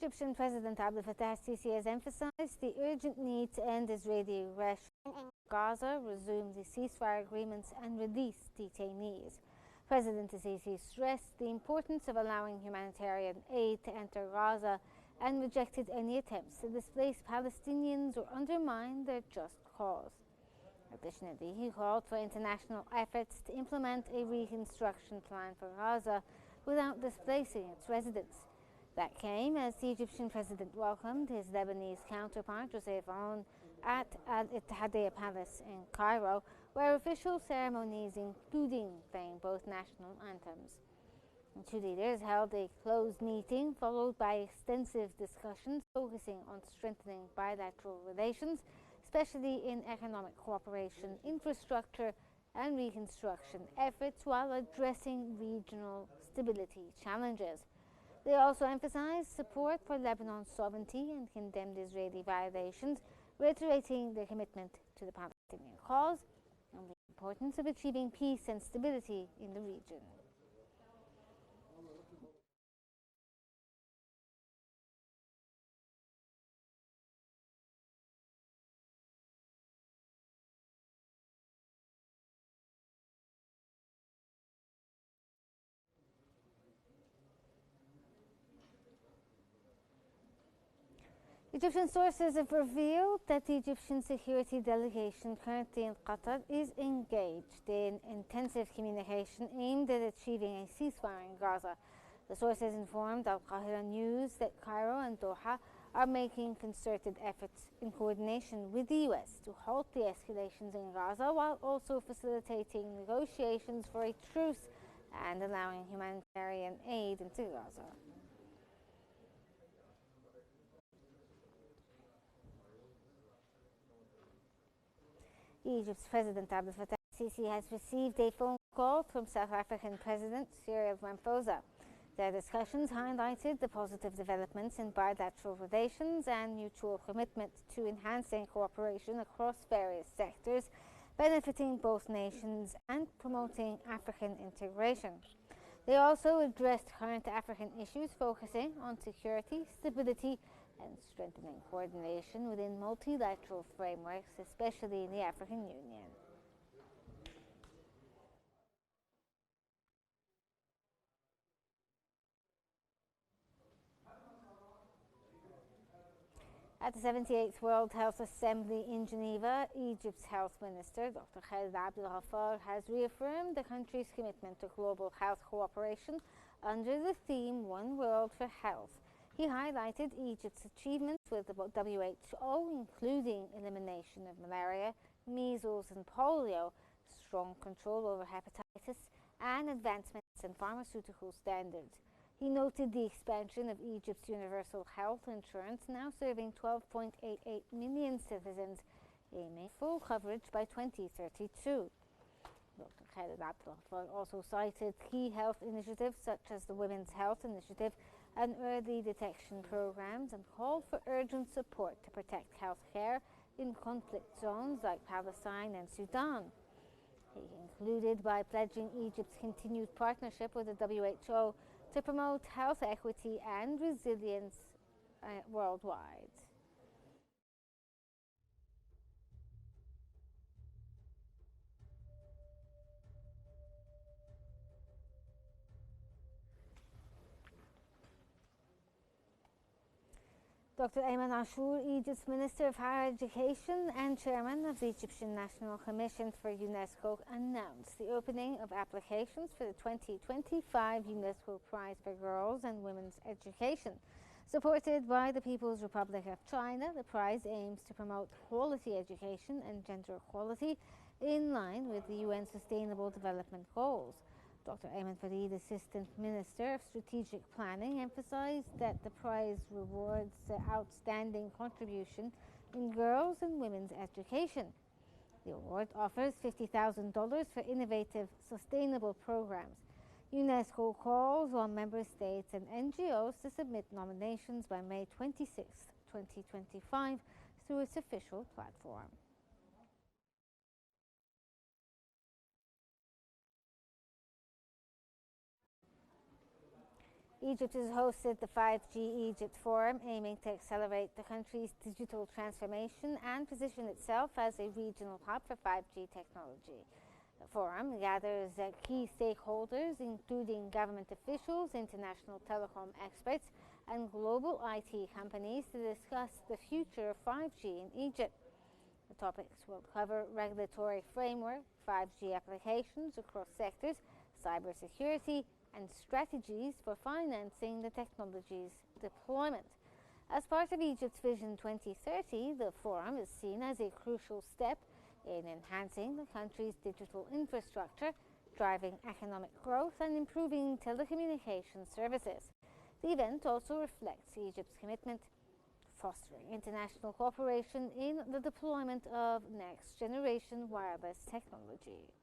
Egyptian President Abdel-Fattah el-Sisi has emphasized the urgent need to end Israeli aggression in Gaza, resume the ceasefire agreements and release detainees. President el-Sisi stressed the importance of allowing humanitarian aid to enter Gaza and rejected any attempts to displace Palestinians or undermine their just cause. Additionally, he called for international efforts to implement a reconstruction plan for Gaza without displacing its residents. That came as the Egyptian president welcomed his Lebanese counterpart, Joseph Aoun, at Al-Ittihadiyya Palace in Cairo, where official ceremonies, including playing both national anthems. The two leaders held a closed meeting followed by extensive discussions focusing on strengthening bilateral relations, especially in economic cooperation, infrastructure and reconstruction efforts, while addressing regional stability challenges. They also emphasized support for Lebanon's sovereignty and condemned Israeli violations, reiterating their commitment to the Palestinian cause and the importance of achieving peace and stability in the region. Egyptian sources have revealed that the Egyptian security delegation currently in Qatar is engaged in intensive communication aimed at achieving a ceasefire in Gaza. The sources informed QNews that Cairo and Doha are making concerted efforts in coordination with the US to halt the escalations in Gaza, while also facilitating negotiations for a truce and allowing humanitarian aid into Gaza. Egypt's President Abdel-Fattah el-Sisi has received a phone call from South African President Cyril Ramaphosa. Their discussions highlighted the positive developments in bilateral relations and mutual commitment to enhancing cooperation across various sectors, benefiting both nations and promoting African integration. They also addressed current African issues, focusing on security, stability, and strengthening coordination within multilateral frameworks, especially in the African Union. At the 78th World Health Assembly in Geneva, Egypt's health minister, Dr. Khaled Abdel-Ghaffar, has reaffirmed the country's commitment to global health cooperation under the theme One World for Health. He highlighted Egypt's achievements with the WHO, including elimination of malaria, measles and polio, strong control over hepatitis, and advancements in pharmaceutical standards. He noted the expansion of Egypt's universal health insurance, now serving 12.88 million citizens, aiming full coverage by 2032. Dr. Khaled Abdel-Ghaffar also cited key health initiatives such as the Women's Health Initiative and early detection programs, and called for urgent support to protect health care in conflict zones like Palestine and Sudan. He concluded by pledging Egypt's continued partnership with the WHO to promote health equity and resilience worldwide. Dr. Ayman Ashur, Egypt's Minister of Higher Education and Chairman of the Egyptian National Commission for UNESCO, announced the opening of applications for the 2025 UNESCO Prize for Girls and Women's Education. Supported by the People's Republic of China, the prize aims to promote quality education and gender equality in line with the UN Sustainable Development Goals. Dr. Ayman Farid, Assistant Minister of Strategic Planning, emphasized that the prize rewards outstanding contribution in girls' and women's education. The award offers $50,000 for innovative, sustainable programs. UNESCO calls on member states and NGOs to submit nominations by May 26, 2025, through its official platform. Egypt has hosted the 5G Egypt Forum, aiming to accelerate the country's digital transformation and position itself as a regional hub for 5G technology. The forum gathers key stakeholders, including government officials, international telecom experts, and global IT companies, to discuss the future of 5G in Egypt. The topics will cover regulatory framework, 5G applications across sectors, cybersecurity, and strategies for financing the technology's deployment. As part of Egypt's Vision 2030, the forum is seen as a crucial step in enhancing the country's digital infrastructure, driving economic growth, and improving telecommunications services. The event also reflects Egypt's commitment to fostering international cooperation in the deployment of next-generation wireless technology.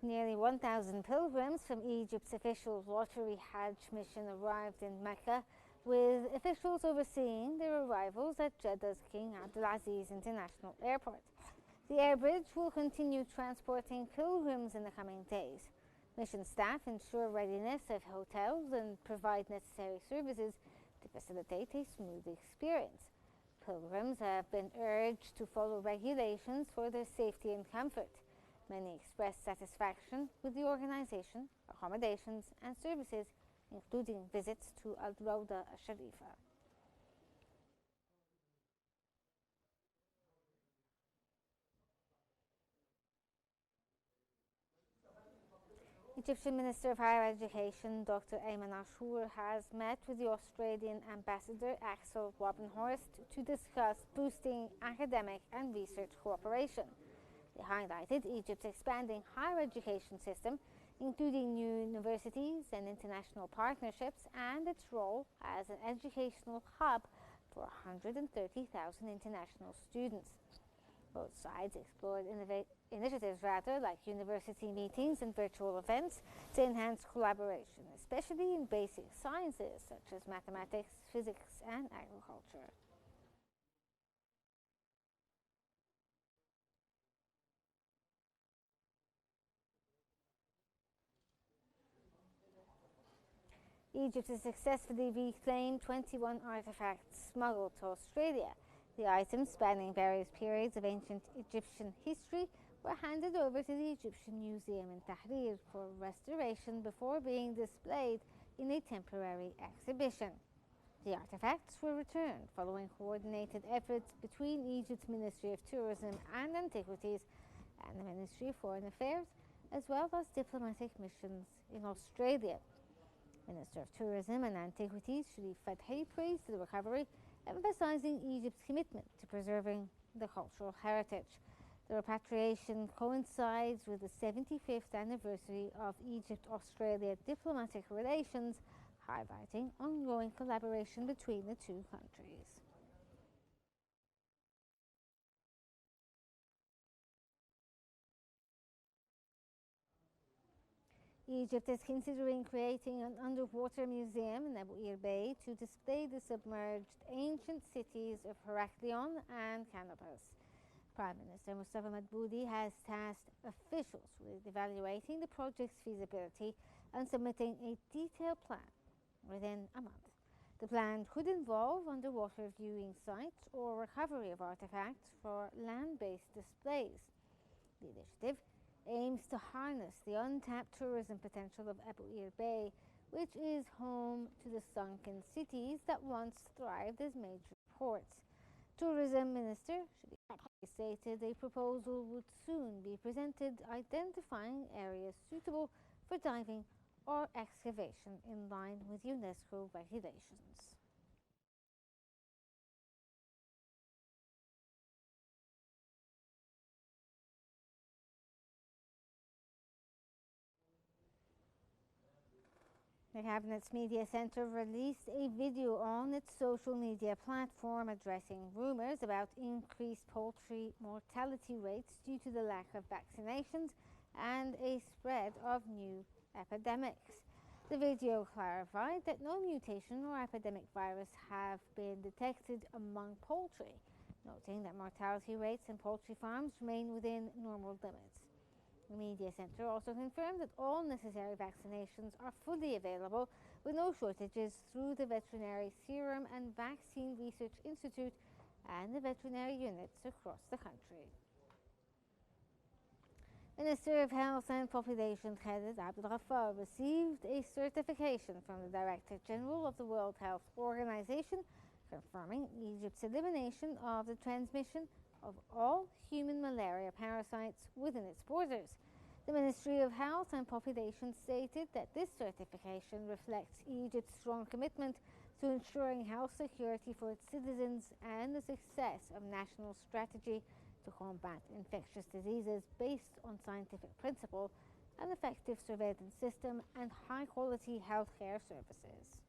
Nearly 1,000 pilgrims from Egypt's official lottery Hajj mission arrived in Mecca, with officials overseeing their arrivals at Jeddah's King Abdulaziz International Airport. The air bridge will continue transporting pilgrims in the coming days. Mission staff ensure readiness of hotels and provide necessary services to facilitate a smooth experience. Pilgrims have been urged to follow regulations for their safety and comfort. Many expressed satisfaction with the organization, accommodations, and services, including visits to Al-Rawda Al-Sharifa. Egyptian Minister of Higher Education Dr. Ayman Ashour has met with the Australian Ambassador Axel Wabenhorst to discuss boosting academic and research cooperation. They highlighted Egypt's expanding higher education system, including new universities and international partnerships, and its role as an educational hub for 130,000 international students. Both sides explored initiatives like university meetings and virtual events to enhance collaboration, especially in basic sciences such as mathematics, physics, and agriculture. Egypt has successfully reclaimed 21 artifacts smuggled to Australia. The items, spanning various periods of ancient Egyptian history, were handed over to the Egyptian Museum in Tahrir for restoration before being displayed in a temporary exhibition. The artifacts were returned following coordinated efforts between Egypt's Ministry of Tourism and Antiquities and the Ministry of Foreign Affairs, as well as diplomatic missions in Australia. Minister of Tourism and Antiquities Sharif Fathi praised the recovery, emphasizing Egypt's commitment to preserving the cultural heritage. The repatriation coincides with the 75th anniversary of Egypt-Australia diplomatic relations, highlighting ongoing collaboration between the two countries. Egypt is considering creating an underwater museum in Abu Qir Bay to display the submerged ancient cities of Heraklion and Canopus. Prime Minister Mustafa Madbouli has tasked officials with evaluating the project's feasibility and submitting a detailed plan within a month. The plan could involve underwater viewing sites or recovery of artifacts for land-based displays. The initiative aims to harness the untapped tourism potential of Abu Qir Bay, which is home to the sunken cities that once thrived as major ports. Tourism Minister Sharif stated a proposal would soon be presented identifying areas suitable for diving or excavation in line with UNESCO regulations. The Cabinet's Media Centre released a video on its social media platform addressing rumours about increased poultry mortality rates due to the lack of vaccinations and a spread of new epidemics. The video clarified that no mutation or epidemic virus have been detected among poultry, noting that mortality rates in poultry farms remain within normal limits. The media centre also confirmed that all necessary vaccinations are fully available with no shortages through the Veterinary Serum and Vaccine Research Institute and the veterinary units across the country. Minister of Health and Population Khaled Abdel received a certification from the Director General of the World Health Organization confirming Egypt's elimination of the transmission of all human malaria parasites within its borders. The Ministry of Health and Population stated that this certification reflects Egypt's strong commitment to ensuring health security for its citizens and the success of national strategy to combat infectious diseases based on scientific principle, an effective surveillance system, and high-quality healthcare services.